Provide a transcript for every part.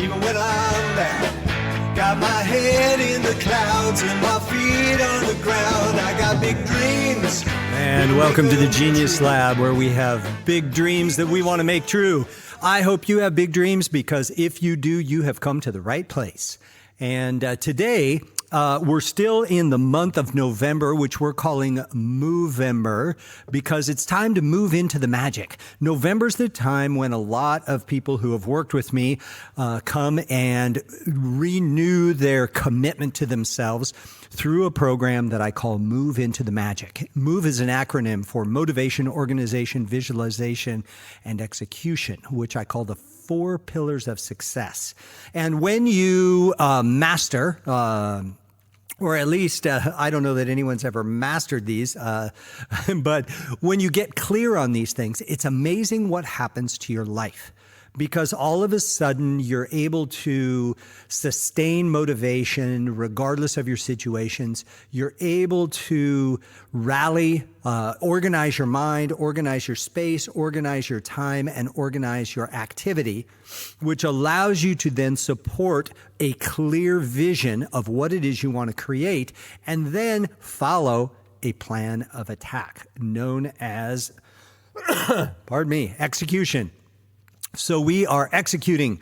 even when I'm down. Got my head in the clouds and my feet on the ground. I got big dreams. And welcome to the Genius Lab, where we have big dreams that we want to make true. I hope you have big dreams, because if you do, you have come to the right place. And today, we're still in the month of November, which we're calling Movember, because it's time to move into the magic. November's the time when a lot of people who have worked with me come and renew their commitment to themselves through a program that I call Move Into the Magic. MOVE is an acronym for Motivation, Organization, Visualization, and Execution, which I call the 4 pillars of success. And when you master, or at least I don't know that anyone's ever mastered these, but when you get clear on these things, it's amazing what happens to your life. Because all of a sudden you're able to sustain motivation regardless of your situations. You're able to rally, organize your mind, organize your space, organize your time, and organize your activity, which allows you to then support a clear vision of what it is you want to create, and then follow a plan of attack known as, execution. So we are executing.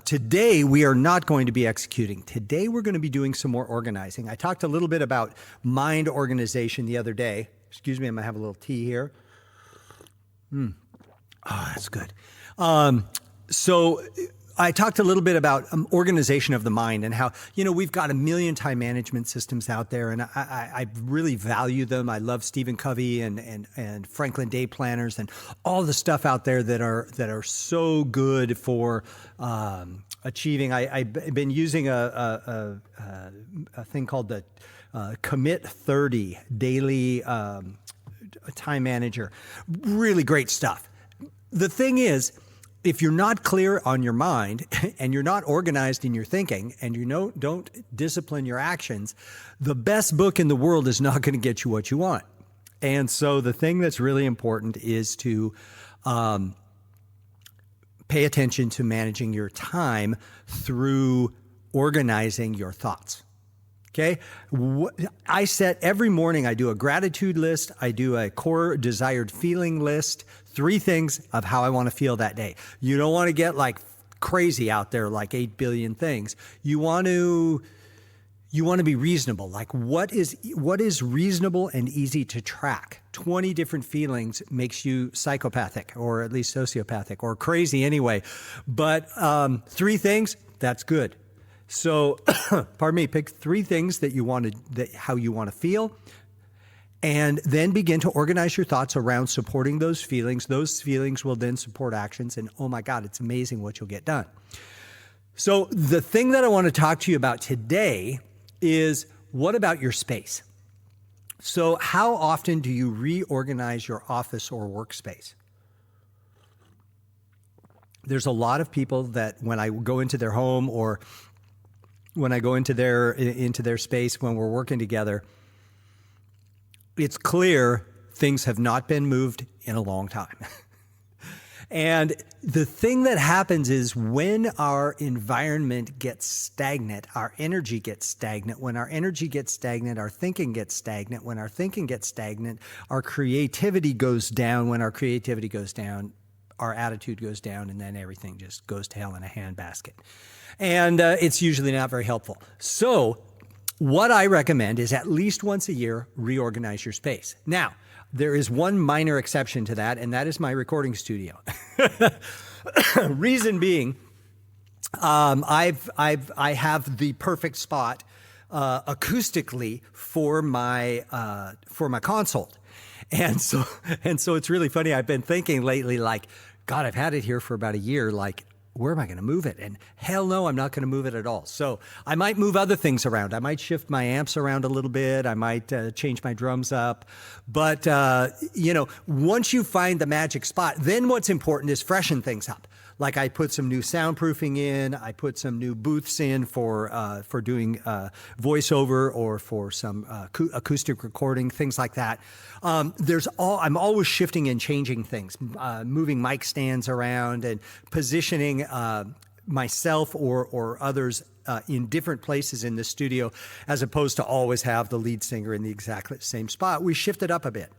Today, we are not going to be executing. Today, we're going to be doing some more organizing. I talked a little bit about mind organization the other day. Excuse me, I'm going to have a little tea here. Oh, that's good. So I talked a little bit about organization of the mind, and how, we've got a million time management systems out there, and I really value them. I love Stephen Covey and Franklin Day planners and all the stuff out there that are so good for achieving. I've been using a thing called the Commit 30 daily time manager. Really great stuff. The thing is, if you're not clear on your mind and you're not organized in your thinking, and you don't discipline your actions, the best book in the world is not going to get you what you want. And so the thing that's really important is to pay attention to managing your time through organizing your thoughts. Okay. I set every morning, I do a gratitude list. I do a core desired feeling list, 3 things of how I want to feel that day. You don't want to get like crazy out there, like 8 billion things. You want to be reasonable. Like what is reasonable and easy to track? 20 different feelings makes you psychopathic, or at least sociopathic, or crazy anyway. But 3 things, that's good. So, pick 3 things that you want to, how you want to feel, and then begin to organize your thoughts around supporting those feelings. Those feelings will then support actions, and oh my God, it's amazing what you'll get done. So the thing that I want to talk to you about today is, what about your space? So how often do you reorganize your office or workspace? There's a lot of people that when I go into their home, or when I go into their space when we're working together, it's clear things have not been moved in a long time. And the thing that happens is, when our environment gets stagnant, our energy gets stagnant. When our energy gets stagnant, our thinking gets stagnant. When our thinking gets stagnant, our creativity goes down. When our creativity goes down, our attitude goes down, and then everything just goes to hell in a handbasket. And it's usually not very helpful. So what I recommend is, at least once a year, reorganize your space. Now, there is one minor exception to that, and that is my recording studio. Reason being, I have the perfect spot acoustically for my console. And so it's really funny. I've been thinking lately, like, God, I've had it here for about a year. Like, where am I going to move it? And hell no, I'm not going to move it at all. So I might move other things around. I might shift my amps around a little bit. I might change my drums up. But, once you find the magic spot, then what's important is freshen things up. Like, I put some new soundproofing in. I put some new booths in for doing voiceover, or for some acoustic recording, things like that. I'm always shifting and changing things, moving mic stands around and positioning myself or others in different places in the studio, as opposed to always have the lead singer in the exact same spot. We shifted up a bit.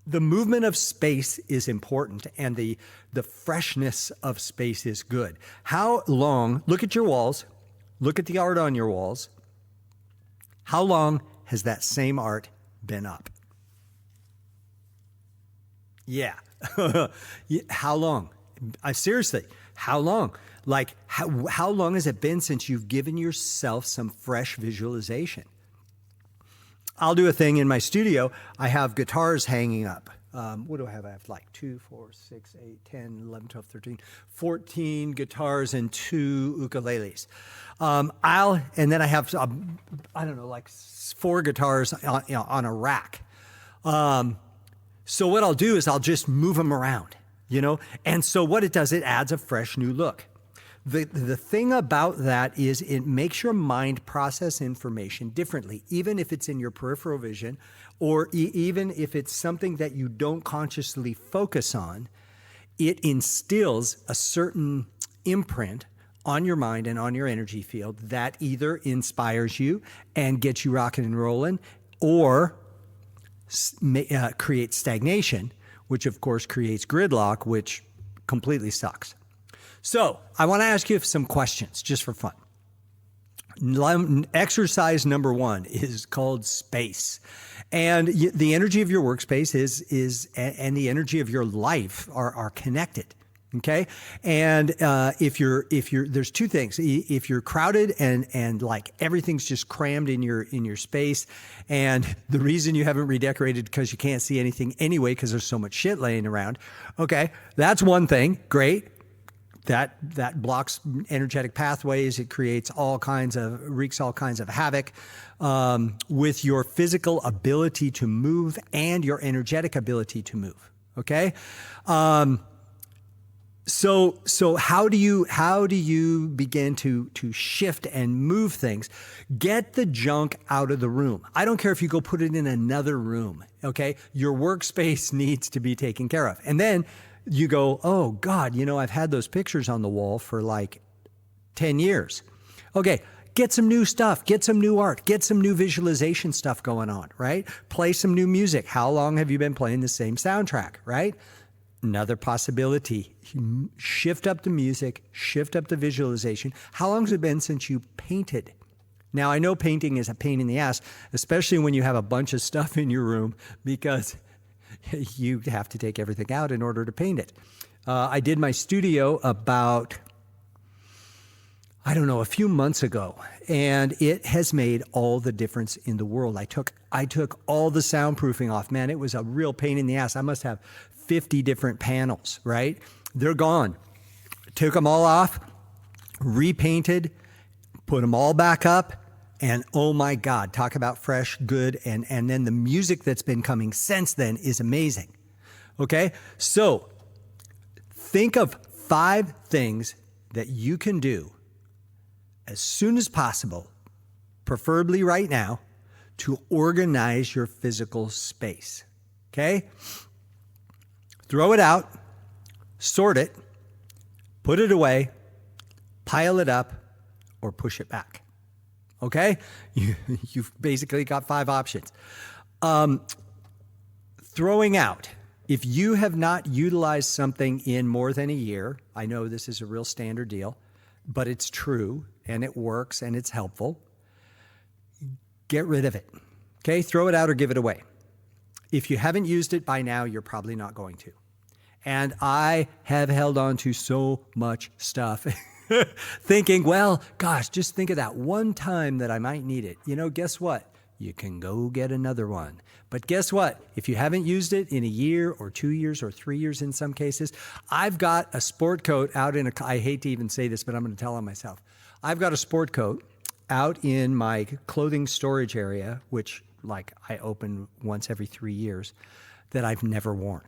The movement of space is important, and the freshness of space is good. How long, look at your walls, look at the art on your walls. How long has that same art been up? Yeah. How long? Seriously, how long? Like, how long has it been since you've given yourself some fresh visualization? I'll do a thing in my studio. I have guitars hanging up. What do I have? I have like 2, 4, 6, 8, 10, 11, 12, 13, 14 guitars and 2 ukuleles. And then I have, I don't know, like 4 guitars on a rack. So what I'll do is I'll just move them around, And so what it does, it adds a fresh new look. The thing about that is it makes your mind process information differently, even if it's in your peripheral vision, or even if it's something that you don't consciously focus on. It instills a certain imprint on your mind and on your energy field that either inspires you and gets you rocking and rolling, or creates stagnation, which of course creates gridlock, which completely sucks. So I want to ask you some questions just for fun. Exercise number 1 is called space. And the energy of your workspace and the energy of your life are connected. Okay. And if you're there's 2 things. If you're crowded and like everything's just crammed in your space, and the reason you haven't redecorated because you can't see anything anyway because there's so much shit laying around. Okay, that's one thing. Great. That blocks energetic pathways. It wreaks all kinds of havoc with your physical ability to move and your energetic ability to move. Okay. So how do you begin to shift and move things? Get the junk out of the room. I don't care if you go put it in another room. Okay. Your workspace needs to be taken care of. And then you go, oh God, I've had those pictures on the wall for like 10 years. Okay. Get some new stuff, get some new art, get some new visualization stuff going on, right? Play some new music. How long have you been playing the same soundtrack, right? Another possibility, shift up the music, shift up the visualization. How long has it been since you painted? Now, I know painting is a pain in the ass, especially when you have a bunch of stuff in your room, because you have to take everything out in order to paint it. I did my studio about, a few months ago, and it has made all the difference in the world. I took all the soundproofing off. Man, it was a real pain in the ass. I must have 50 different panels, right? They're gone. Took them all off, repainted, put them all back up, and oh my God, talk about fresh, good, and then the music that's been coming since then is amazing. Okay? So think of 5 things that you can do as soon as possible, preferably right now, to organize your physical space. Okay? Throw it out, sort it, put it away, pile it up, or push it back. Okay? You've basically got 5 options. Throwing out. If you have not utilized something in more than a year, I know this is a real standard deal, but it's true and it works and it's helpful. Get rid of it. Okay? Throw it out or give it away. If you haven't used it by now, you're probably not going to. And I have held on to so much stuff thinking, well, gosh, just think of that one time that I might need it. Guess what? You can go get another one. But guess what? If you haven't used it in a year or 2 years or 3 years in some cases, I've got a sport coat out I hate to even say this, but I'm going to tell on myself. I've got a sport coat out in my clothing storage area, which I open once every 3 years, that I've never worn.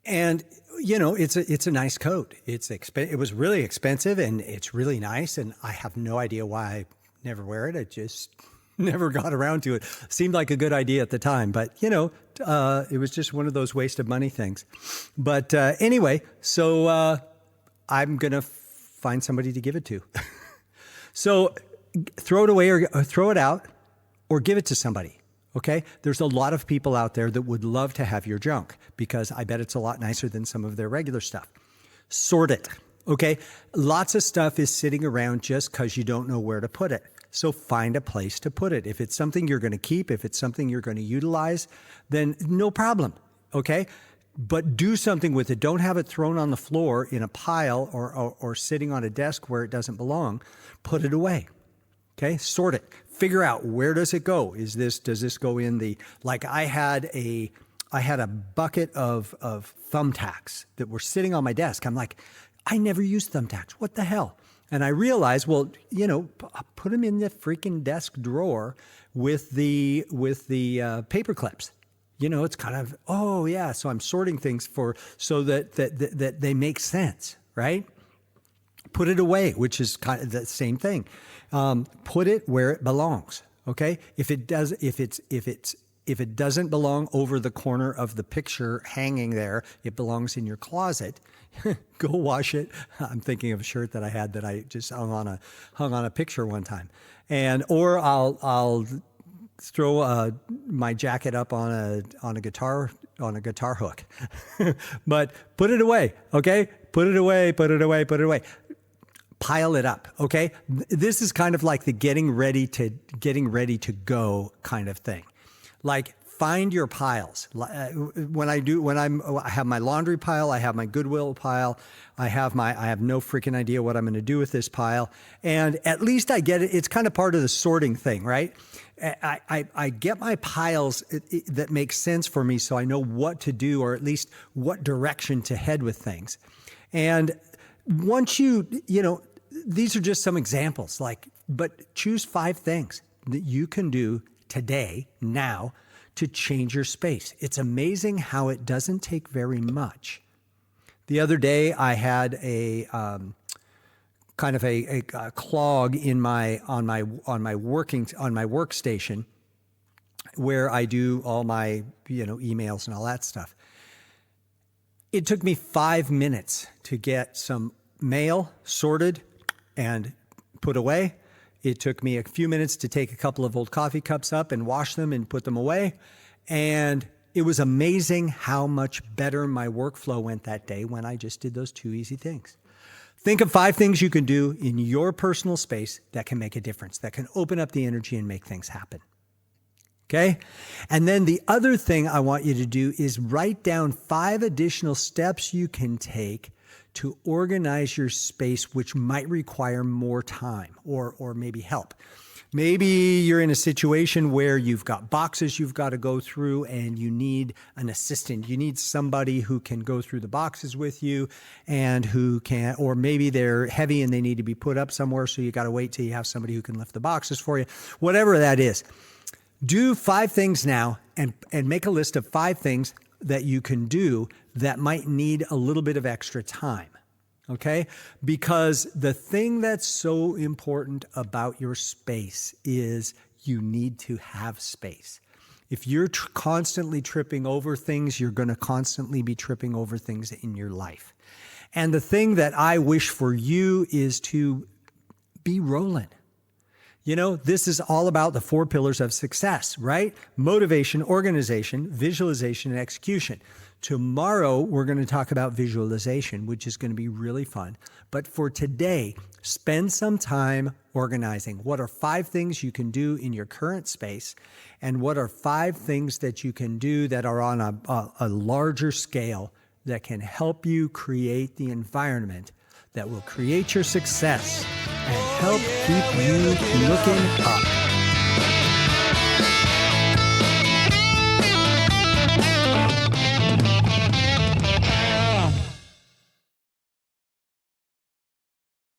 And, it's a nice coat. It was really expensive and it's really nice. And I have no idea why I never wear it. I just never got around to it. Seemed like a good idea at the time, but it was just one of those waste of money things. But anyway, so I'm going to find somebody to give it to. So throw it away or throw it out or give it to somebody. Okay? There's a lot of people out there that would love to have your junk because I bet it's a lot nicer than some of their regular stuff. Sort it. Okay? Lots of stuff is sitting around just because you don't know where to put it. So find a place to put it. If it's something you're going to keep, if it's something you're going to utilize, then no problem. Okay? But do something with it. Don't have it thrown on the floor in a pile or sitting on a desk where it doesn't belong. Put it away. Okay? Sort it. Figure out, where does it go? Does this go in the, like I had a bucket of thumbtacks that were sitting on my desk. I'm like, I never use thumbtacks. What the hell? And I realized, well, put them in the freaking desk drawer with the paper clips. It's kind of, oh yeah. So I'm sorting things so that they make sense, right? Put it away, which is kind of the same thing. Put it where it belongs. Okay. If it doesn't belong over the corner of the picture hanging there, it belongs in your closet. Go wash it. I'm thinking of a shirt that I had that I just hung on a picture one time, or I'll throw my jacket up on a guitar hook. But put it away. Okay. Put it away. Pile it up. Okay. This is kind of like the getting ready to go kind of thing. Like, find your piles. I have my laundry pile, I have my Goodwill pile, I have no freaking idea what I'm going to do with this pile. And at least I get it. It's kind of part of the sorting thing, right? I get my piles that make sense for me, so I know what to do, or at least what direction to head with things. And once these are just some examples, but choose 5 things that you can do today, now, to change your space. It's amazing how it doesn't take very much. The other day, I had a kind of a clog on my workstation where I do all my emails and all that stuff. It took me 5 minutes to get some mail sorted and put away. It took me a few minutes to take a couple of old coffee cups up and wash them and put them away. And it was amazing how much better my workflow went that day when I just did those 2 easy things. Think of 5 things you can do in your personal space that can make a difference, that can open up the energy and make things happen. Okay? And then the other thing I want you to do is write down 5 additional steps you can take to organize your space, which might require more time or maybe help. Maybe you're in a situation where you've got boxes you've got to go through and you need an assistant. You need somebody who can go through the boxes with you and or maybe they're heavy and they need to be put up somewhere, so you got to wait till you have somebody who can lift the boxes for you. Whatever that is. Do 5 things now and make a list of 5 things that you can do that might need a little bit of extra time. Okay? Because the thing that's so important about your space is you need to have space. If you're constantly tripping over things, you're going to constantly be tripping over things in your life. And the thing that I wish for you is to be rolling. This is all about the 4 pillars of success, right? Motivation, organization, visualization, and execution. Tomorrow, we're going to talk about visualization, which is going to be really fun. But for today, spend some time organizing. What are 5 things you can do in your current space? And what are 5 things that you can do that are on a larger scale that can help you create the environment that will create your success and help keep you looking up?